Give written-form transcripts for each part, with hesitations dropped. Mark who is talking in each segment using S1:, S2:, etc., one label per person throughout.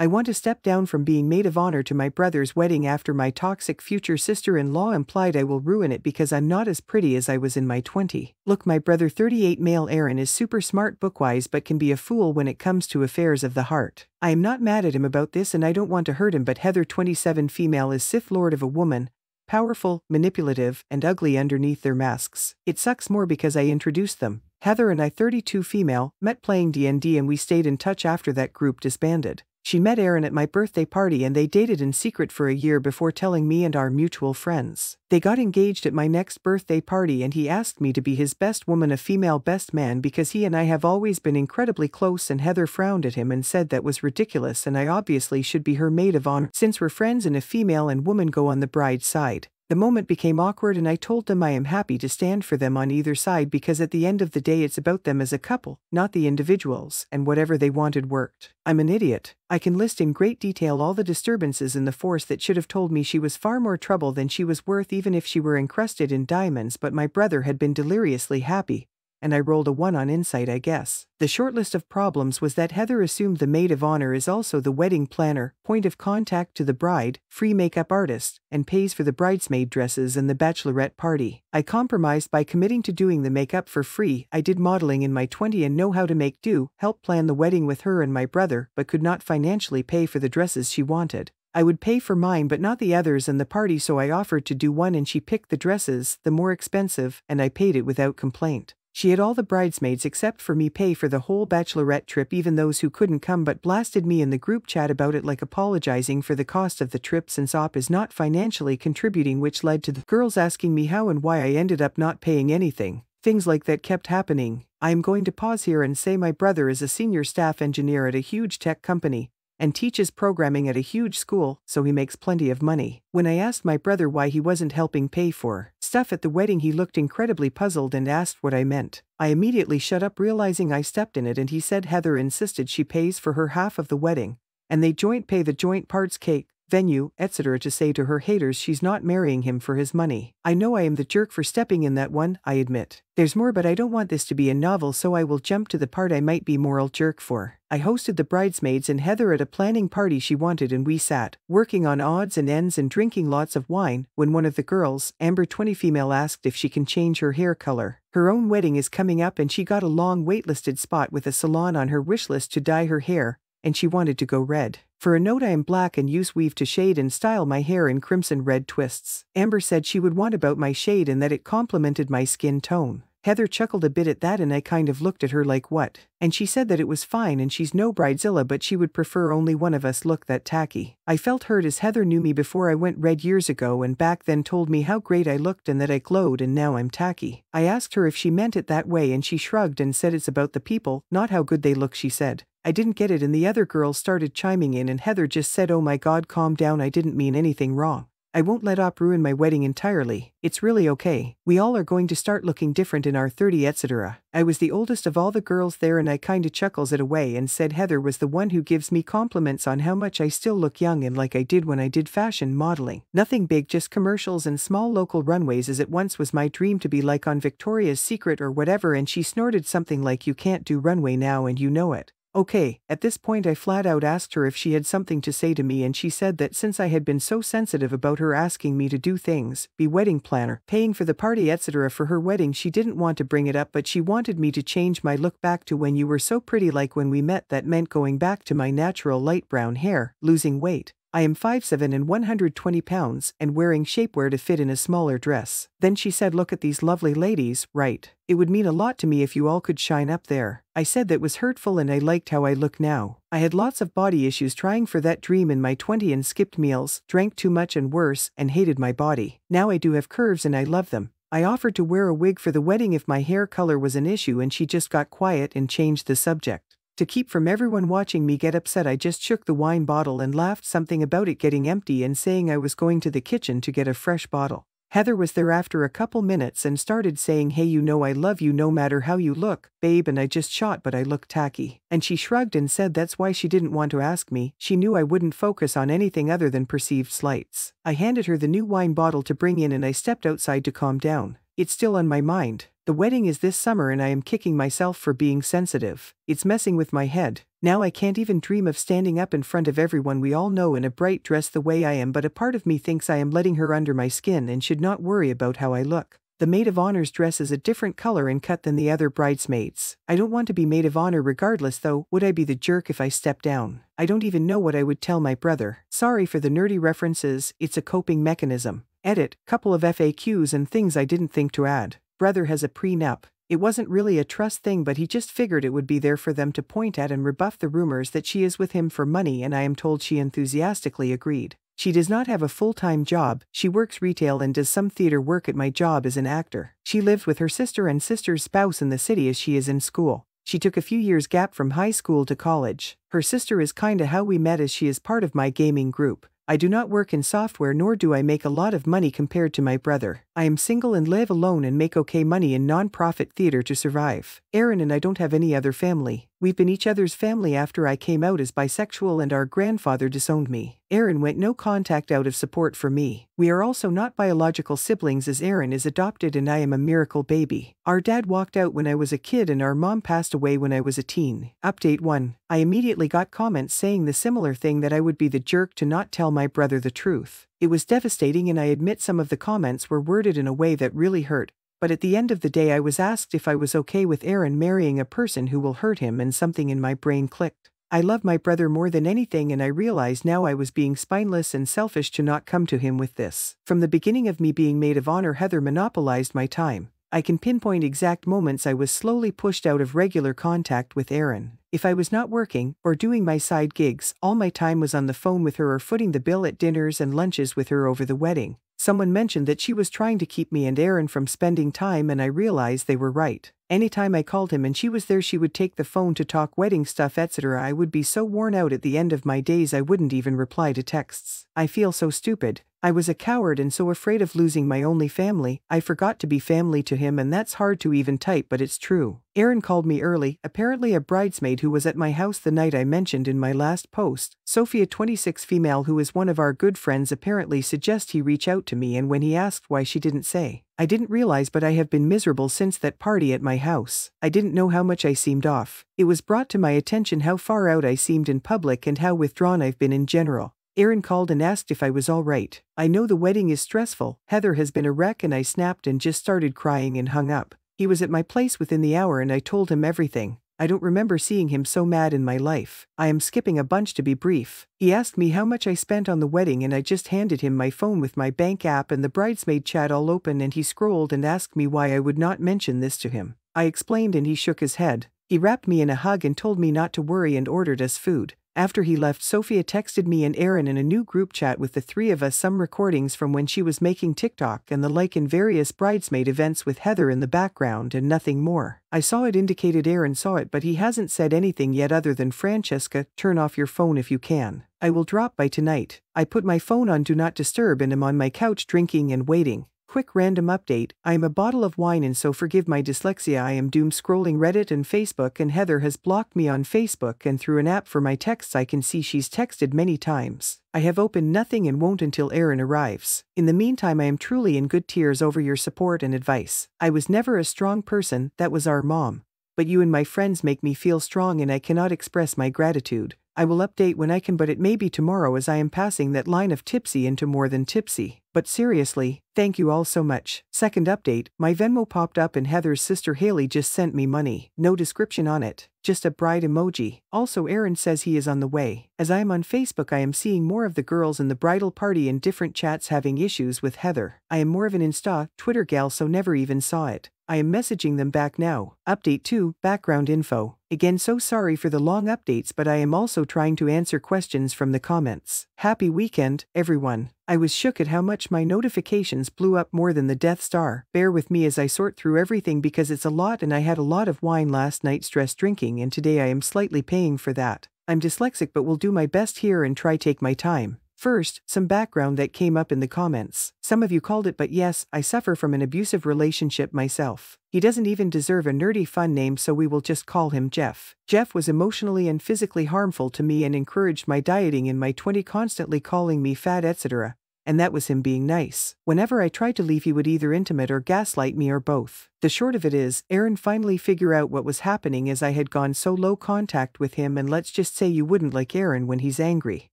S1: I want to step down from being maid of honor to my brother's wedding after my toxic future sister-in-law implied I will ruin it because I'm not as pretty as I was in my 20s. Look, my brother 38 male Aaron is super smart bookwise but can be a fool when it comes to affairs of the heart. I am not mad at him about this and I don't want to hurt him, but Heather 27 female is Sith Lord of a woman, powerful, manipulative, and ugly underneath their masks. It sucks more because I introduced them. Heather and I 32 female, met playing D&D and we stayed in touch after that group disbanded. She met Aaron at my birthday party and they dated in secret for a year before telling me and our mutual friends. They got engaged at my next birthday party and he asked me to be his best woman, a female best man, because he and I have always been incredibly close, and Heather frowned at him and said that was ridiculous and I obviously should be her maid of honor since we're friends and a female and woman go on the bride's side. The moment became awkward and I told them I am happy to stand for them on either side because at the end of the day it's about them as a couple, not the individuals, and whatever they wanted worked. I'm an idiot. I can list in great detail all the disturbances in the force that should have told me she was far more trouble than she was worth even if she were encrusted in diamonds, but my brother had been deliriously happy, and I rolled a 1 on insight, I guess. The short list of problems was that Heather assumed the maid of honor is also the wedding planner, point of contact to the bride, free makeup artist, and pays for the bridesmaid dresses and the bachelorette party. I compromised by committing to doing the makeup for free. I did modeling in my 20s and know how to make do, help plan the wedding with her and my brother, but could not financially pay for the dresses she wanted. I would pay for mine but not the others and the party, so I offered to do one and she picked the dresses, the more expensive, and I paid it without complaint. She had all the bridesmaids except for me pay for the whole bachelorette trip, even those who couldn't come, but blasted me in the group chat about it, like apologizing for the cost of the trip since OP is not financially contributing, which led to the girls asking me how and why I ended up not paying anything. Things like that kept happening. I am going to pause here and say my brother is a senior staff engineer at a huge tech company and teaches programming at a huge school, so he makes plenty of money. When I asked my brother why he wasn't helping pay for stuff at the wedding, he looked incredibly puzzled and asked what I meant. I immediately shut up, realizing I stepped in it, and he said Heather insisted she pays for her half of the wedding, and they joint pay the joint parts, cake, venue, etc., to say to her haters she's not marrying him for his money. I know I am the jerk for stepping in that one, I admit. There's more, but I don't want this to be a novel, so I will jump to the part I might be moral jerk for. I hosted the bridesmaids and Heather at a planning party she wanted, and we sat, working on odds and ends and drinking lots of wine, when one of the girls, Amber 20 female, asked if she can change her hair color. Her own wedding is coming up and she got a long waitlisted spot with a salon on her wish list to dye her hair, and she wanted to go red. For a note, I am black and use weave to shade and style my hair in crimson red twists. Amber said she would want about my shade and that it complemented my skin tone. Heather chuckled a bit at that and I kind of looked at her like, what? And she said that it was fine and she's no bridezilla, but she would prefer only one of us look that tacky. I felt hurt as Heather knew me before I went red years ago and back then told me how great I looked and that I glowed, and now I'm tacky. I asked her if she meant it that way and she shrugged and said it's about the people, not how good they look, she said. I didn't get it and the other girls started chiming in and Heather just said, oh my god, calm down, I didn't mean anything wrong. I won't let OP ruin my wedding entirely. It's really okay. We all are going to start looking different in our 30s, etc. I was the oldest of all the girls there and I kinda chuckles it away and said Heather was the one who gives me compliments on how much I still look young and like I did when I did fashion modeling. Nothing big, just commercials and small local runways, as it once was my dream to be like on Victoria's Secret or whatever, and she snorted something like, you can't do runway now and you know it. Okay, at this point I flat out asked her if she had something to say to me and she said that since I had been so sensitive about her asking me to do things, be wedding planner, paying for the party, etc. for her wedding, she didn't want to bring it up, but she wanted me to change my look back to when you were so pretty, like when we met. That meant going back to my natural light brown hair, losing weight. I am 5'7" and 120 pounds and wearing shapewear to fit in a smaller dress. Then she said, look at these lovely ladies, right? It would mean a lot to me if you all could shine up there. I said that was hurtful and I liked how I look now. I had lots of body issues trying for that dream in my 20s and skipped meals, drank too much and worse, and hated my body. Now I do have curves and I love them. I offered to wear a wig for the wedding if my hair color was an issue and she just got quiet and changed the subject. To keep from everyone watching me get upset, I just shook the wine bottle and laughed something about it getting empty and saying I was going to the kitchen to get a fresh bottle. Heather was there after a couple minutes and started saying, hey, you know I love you no matter how you look, babe, and I just shot, but I look tacky. And she shrugged and said that's why she didn't want to ask me. She knew I wouldn't focus on anything other than perceived slights. I handed her the new wine bottle to bring in and I stepped outside to calm down. It's still on my mind. The wedding is this summer and I am kicking myself for being sensitive. It's messing with my head. Now I can't even dream of standing up in front of everyone we all know in a bright dress the way I am, but a part of me thinks I am letting her under my skin and should not worry about how I look. The maid of honor's dress is a different color and cut than the other bridesmaids. I don't want to be maid of honor regardless though. Would I be the jerk if I stepped down? I don't even know what I would tell my brother. Sorry for the nerdy references, it's a coping mechanism. Edit, couple of FAQs and things I didn't think to add. Brother has a prenup. It wasn't really a trust thing, but he just figured it would be there for them to point at and rebuff the rumors that she is with him for money, and I am told she enthusiastically agreed. She does not have a full-time job, she works retail and does some theater work at my job as an actor. She lives with her sister and sister's spouse in the city as she is in school. She took a few years gap from high school to college. Her sister is kinda how we met as she is part of my gaming group. I do not work in software nor do I make a lot of money compared to my brother. I am single and live alone and make okay money in non-profit theater to survive. Aaron and I don't have any other family. We've been each other's family after I came out as bisexual and our grandfather disowned me. Aaron went no contact out of support for me. We are also not biological siblings as Aaron is adopted and I am a miracle baby. Our dad walked out when I was a kid and our mom passed away when I was a teen. Update 1. I immediately got comments saying the similar thing, that I would be the jerk to not tell my brother the truth. It was devastating and I admit some of the comments were worded in a way that really hurt. But at the end of the day I was asked if I was okay with Aaron marrying a person who will hurt him, and something in my brain clicked. I love my brother more than anything and I realize now I was being spineless and selfish to not come to him with this. From the beginning of me being maid of honor, Heather monopolized my time. I can pinpoint exact moments I was slowly pushed out of regular contact with Aaron. If I was not working, or doing my side gigs, all my time was on the phone with her or footing the bill at dinners and lunches with her over the wedding. Someone mentioned that she was trying to keep me and Aaron from spending time, and I realized they were right. Anytime I called him and she was there, she would take the phone to talk wedding stuff, etc. I would be so worn out at the end of my days I wouldn't even reply to texts. I feel so stupid. I was a coward and so afraid of losing my only family, I forgot to be family to him, and that's hard to even type, but it's true. Aaron called me early, apparently a bridesmaid who was at my house the night I mentioned in my last post. Sophia, 26, female, who is one of our good friends, apparently suggested he reach out to me, and when he asked why, she didn't say. I didn't realize, but I have been miserable since that party at my house. I didn't know how much I seemed off. It was brought to my attention how far out I seemed in public and how withdrawn I've been in general. Aaron called and asked if I was all right. I know the wedding is stressful, Heather has been a wreck, and I snapped and just started crying and hung up. He was at my place within the hour and I told him everything. I don't remember seeing him so mad in my life. I am skipping a bunch to be brief. He asked me how much I spent on the wedding and I just handed him my phone with my bank app and the bridesmaid chat all open, and he scrolled and asked me why I would not mention this to him. I explained and he shook his head. He wrapped me in a hug and told me not to worry and ordered us food. After he left, Sophia texted me and Aaron in a new group chat with the three of us some recordings from when she was making TikTok and the like in various bridesmaid events with Heather in the background and nothing more. I saw it indicated Aaron saw it, but he hasn't said anything yet other than, Francesca, turn off your phone if you can. I will drop by tonight. I put my phone on do not disturb and am on my couch drinking and waiting. Quick random update, I am a bottle of wine and so forgive my dyslexia. I am doom scrolling Reddit and Facebook and Heather has blocked me on Facebook, and through an app for my texts I can see she's texted many times. I have opened nothing and won't until Aaron arrives. In the meantime I am truly in good tears over your support and advice. I was never a strong person, that was our mom. But you and my friends make me feel strong and I cannot express my gratitude. I will update when I can, but it may be tomorrow as I am passing that line of tipsy into more than tipsy. But seriously, thank you all so much. Second update, my Venmo popped up and Heather's sister Haley just sent me money. No description on it, just a bride emoji. Also Aaron says he is on the way. As I am on Facebook I am seeing more of the girls in the bridal party in different chats having issues with Heather. I am more of an Insta, Twitter gal so never even saw it. I am messaging them back now. Update 2, background info. Again, so sorry for the long updates, but I am also trying to answer questions from the comments. Happy weekend, everyone. I was shook at how much my notifications blew up more than the Death Star. Bear with me as I sort through everything because it's a lot and I had a lot of wine last night, stress drinking, and today I am slightly paying for that. I'm dyslexic but will do my best here and try take my time. First, some background that came up in the comments. Some of you called it, but yes, I suffer from an abusive relationship myself. He doesn't even deserve a nerdy fun name, so we will just call him Jeff. Jeff was emotionally and physically harmful to me and encouraged my dieting in my 20s, constantly calling me fat, etc. and that was him being nice. Whenever I tried to leave he would either intimate or gaslight me or both. The short of it is, Aaron finally figured out what was happening as I had gone so low contact with him, and let's just say you wouldn't like Aaron when he's angry.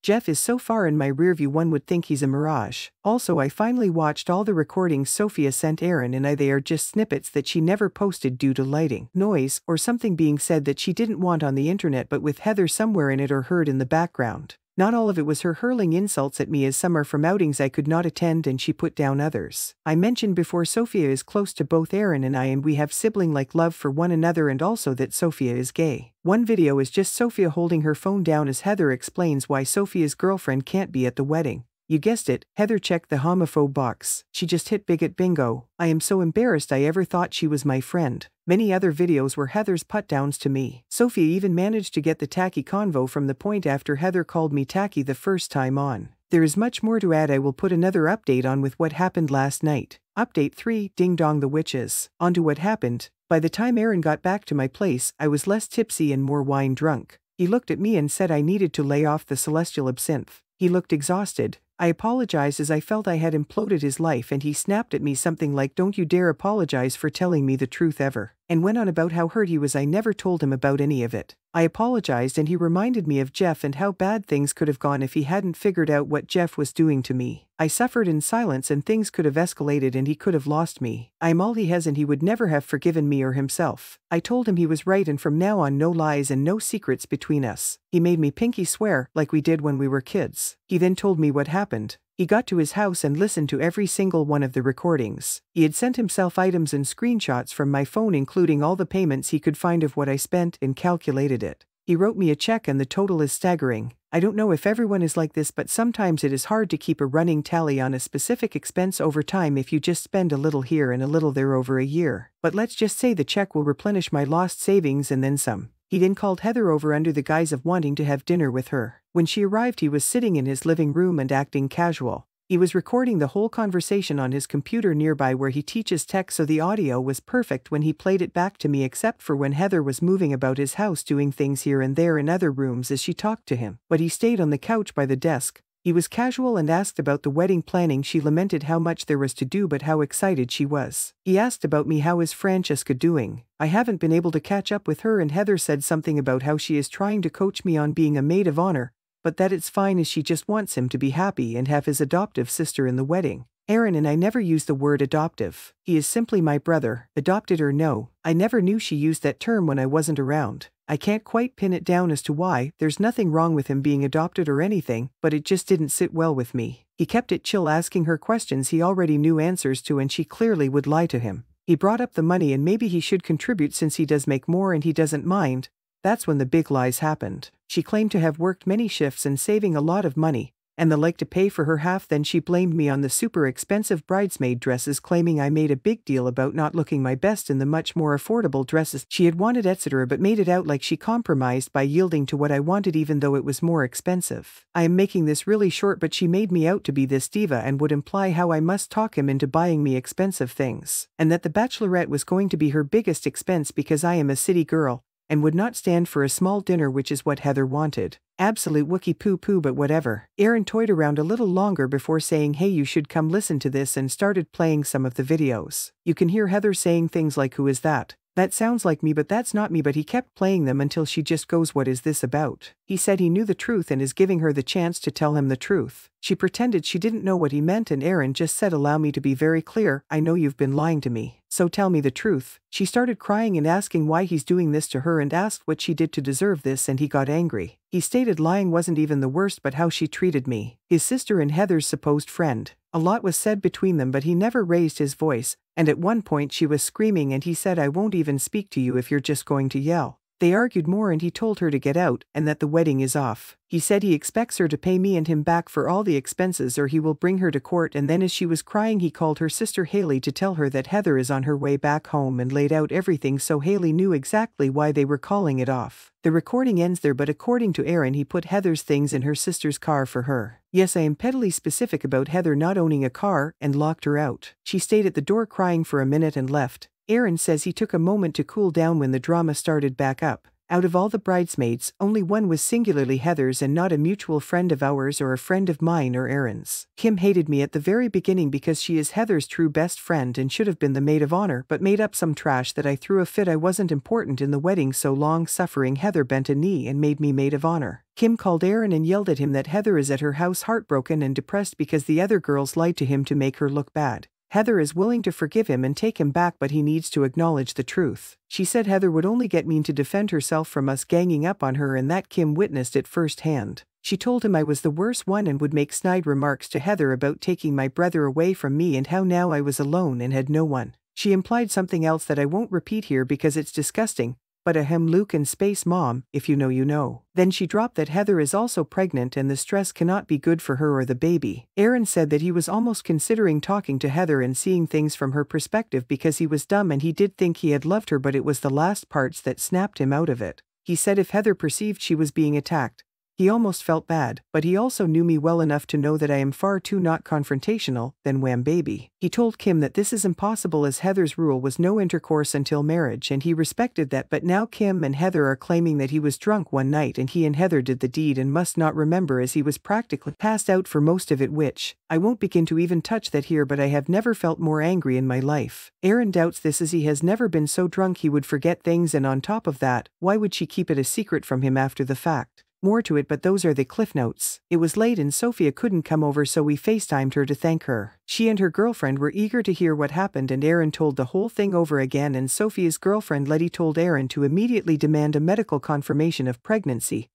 S1: Jeff is so far in my rearview one would think he's a mirage. Also, I finally watched all the recordings Sophia sent Aaron, and they are just snippets that she never posted due to lighting, noise, or something being said that she didn't want on the internet, but with Heather somewhere in it or heard in the background. Not all of it was her hurling insults at me, as some are from outings I could not attend and she put down others. I mentioned before Sophia is close to both Aaron and I, and we have sibling-like love for one another, and also that Sophia is gay. One video is just Sophia holding her phone down as Heather explains why Sophia's girlfriend can't be at the wedding. You guessed it, Heather checked the homophobe box. She just hit bigot bingo. I am so embarrassed I ever thought she was my friend. Many other videos were Heather's put-downs to me. Sophia even managed to get the tacky convo from the point after Heather called me tacky the first time on. There is much more to add. I will put another update on with what happened last night. Update 3, Ding Dong the Witches. On to what happened. By the time Aaron got back to my place, I was less tipsy and more wine drunk. He looked at me and said I needed to lay off the celestial absinthe. He looked exhausted. I apologized as I felt I had imploded his life, and he snapped at me something like, "Don't you dare apologize for telling me the truth ever," and went on about how hurt he was I never told him about any of it. I apologized, and he reminded me of Jeff and how bad things could have gone if he hadn't figured out what Jeff was doing to me. I suffered in silence, and things could have escalated and he could have lost me. I'm all he has, and he would never have forgiven me or himself. I told him he was right, and from now on no lies and no secrets between us. He made me pinky swear like we did when we were kids. He then told me what happened. He got to his house and listened to every single one of the recordings. He had sent himself items and screenshots from my phone, including all the payments he could find of what I spent, and calculated it. He wrote me a check, and the total is staggering. I don't know if everyone is like this, but sometimes it is hard to keep a running tally on a specific expense over time if you just spend a little here and a little there over a year. But let's just say the check will replenish my lost savings and then some. He then called Heather over under the guise of wanting to have dinner with her. When she arrived, he was sitting in his living room and acting casual. He was recording the whole conversation on his computer nearby where he teaches tech, so the audio was perfect when he played it back to me, except for when Heather was moving about his house doing things here and there in other rooms as she talked to him. But he stayed on the couch by the desk. He was casual and asked about the wedding planning. She lamented how much there was to do but how excited she was. He asked about me. How is Francesca doing? I haven't been able to catch up with her, and Heather said something about how she is trying to coach me on being a maid of honor, but that it's fine as she just wants him to be happy and have his adoptive sister in the wedding. Aaron and I never use the word adoptive. He is simply my brother, adopted or no. I never knew she used that term when I wasn't around. I can't quite pin it down as to why. There's nothing wrong with him being adopted or anything, but it just didn't sit well with me. He kept it chill, asking her questions he already knew answers to, and she clearly would lie to him. He brought up the money and maybe he should contribute since he does make more and he doesn't mind. That's when the big lies happened. She claimed to have worked many shifts and saving a lot of money, and the like to pay for her half. Then she blamed me on the super expensive bridesmaid dresses, claiming I made a big deal about not looking my best in the much more affordable dresses she had wanted, etc., but made it out like she compromised by yielding to what I wanted even though it was more expensive. I am making this really short, but she made me out to be this diva and would imply how I must talk him into buying me expensive things, and that the bachelorette was going to be her biggest expense because I am a city girl and would not stand for a small dinner, which is what Heather wanted. Absolute Wookie poo-poo, but whatever. Aaron toyed around a little longer before saying, "Hey, you should come listen to this," and started playing some of the videos. You can hear Heather saying things like, "Who is that? That sounds like me, but that's not me," but he kept playing them until she just goes, "What is this about?" He said he knew the truth and is giving her the chance to tell him the truth. She pretended she didn't know what he meant, and Aaron just said, "Allow me to be very clear, I know you've been lying to me, so tell me the truth." She started crying and asking why he's doing this to her and asked what she did to deserve this, and he got angry. He stated lying wasn't even the worst but how she treated me, his sister and Heather's supposed friend. A lot was said between them, but he never raised his voice, and at one point she was screaming and he said, "I won't even speak to you if you're just going to yell." They argued more and he told her to get out and that the wedding is off. He said he expects her to pay me and him back for all the expenses or he will bring her to court, and then as she was crying he called her sister Haley to tell her that Heather is on her way back home and laid out everything so Haley knew exactly why they were calling it off. The recording ends there, but according to Aaron he put Heather's things in her sister's car for her. Yes, I am pettily specific about Heather not owning a car, and locked her out. She stayed at the door crying for a minute and left. Aaron says he took a moment to cool down when the drama started back up. Out of all the bridesmaids, only one was singularly Heather's and not a mutual friend of ours or a friend of mine or Aaron's. Kim hated me at the very beginning because she is Heather's true best friend and should have been the maid of honor, but made up some trash that I threw a fit I wasn't important in the wedding, so long-suffering Heather bent a knee and made me maid of honor. Kim called Aaron and yelled at him that Heather is at her house heartbroken and depressed because the other girls lied to him to make her look bad. Heather is willing to forgive him and take him back, but he needs to acknowledge the truth. She said Heather would only get mean to defend herself from us ganging up on her and that Kim witnessed it firsthand. She told him I was the worst one and would make snide remarks to Heather about taking my brother away from me and how now I was alone and had no one. She implied something else that I won't repeat here because it's disgusting, but ahem, Luke and Space Mom, if you know you know. Then she dropped that Heather is also pregnant and the stress cannot be good for her or the baby. Aaron said that he was almost considering talking to Heather and seeing things from her perspective because he was dumb and he did think he had loved her, but it was the last parts that snapped him out of it. He said if Heather perceived she was being attacked, he almost felt bad, but he also knew me well enough to know that I am far too not confrontational, then wham baby. He told Kim that this is impossible as Heather's rule was no intercourse until marriage and he respected that, but now Kim and Heather are claiming that he was drunk one night and he and Heather did the deed and must not remember as he was practically passed out for most of it, which, I won't begin to even touch that here, but I have never felt more angry in my life. Aaron doubts this as he has never been so drunk he would forget things, and on top of that, why would she keep it a secret from him after the fact? More to it, but those are the cliff notes. It was late and Sophia couldn't come over, so we FaceTimed her to thank her. She and her girlfriend were eager to hear what happened and Aaron told the whole thing over again, and Sophia's girlfriend Letty told Aaron to immediately demand a medical confirmation of pregnancy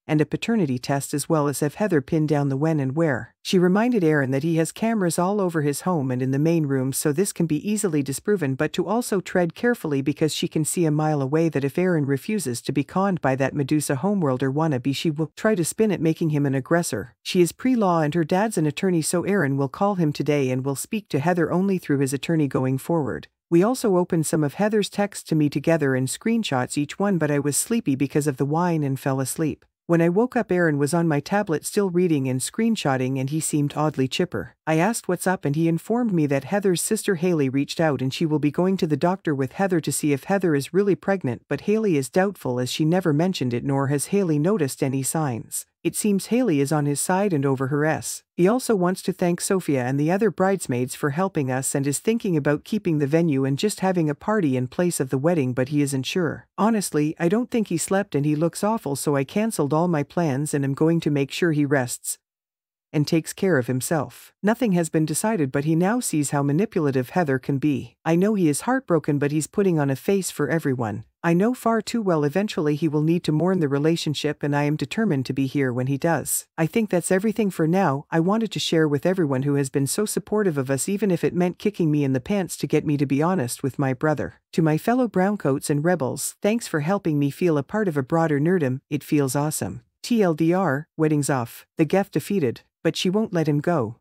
S1: and a paternity test, as well as have Heather pin down the when and where. She reminded Aaron that he has cameras all over his home and in the main room, so this can be easily disproven, but to also tread carefully because she can see a mile away that if Aaron refuses to be conned by that Medusa homeworlder wannabe, she will try to spin it making him an aggressor. She is pre-law and her dad's an attorney, so Aaron will call him today and will speak to Heather only through his attorney going forward. We also opened some of Heather's texts to me together and screenshots each one, but I was sleepy because of the wine and fell asleep. When I woke up, Aaron was on my tablet still reading and screenshotting and he seemed oddly chipper. I asked what's up and he informed me that Heather's sister Haley reached out and she will be going to the doctor with Heather to see if Heather is really pregnant, but Haley is doubtful as she never mentioned it, nor has Haley noticed any signs. It seems Haley is on his side and over her s. He also wants to thank Sophia and the other bridesmaids for helping us and is thinking about keeping the venue and just having a party in place of the wedding, but he isn't sure. Honestly, I don't think he slept and he looks awful, so I cancelled all my plans and am going to make sure he rests and takes care of himself. Nothing has been decided, but he now sees how manipulative Heather can be. I know he is heartbroken, but he's putting on a face for everyone. I know far too well eventually he will need to mourn the relationship, and I am determined to be here when he does. I think that's everything for now. I wanted to share with everyone who has been so supportive of us, even if it meant kicking me in the pants to get me to be honest with my brother. To my fellow browncoats and rebels, thanks for helping me feel a part of a broader nerdom. It feels awesome. TLDR, wedding's off. The Geth defeated, but she won't let him go.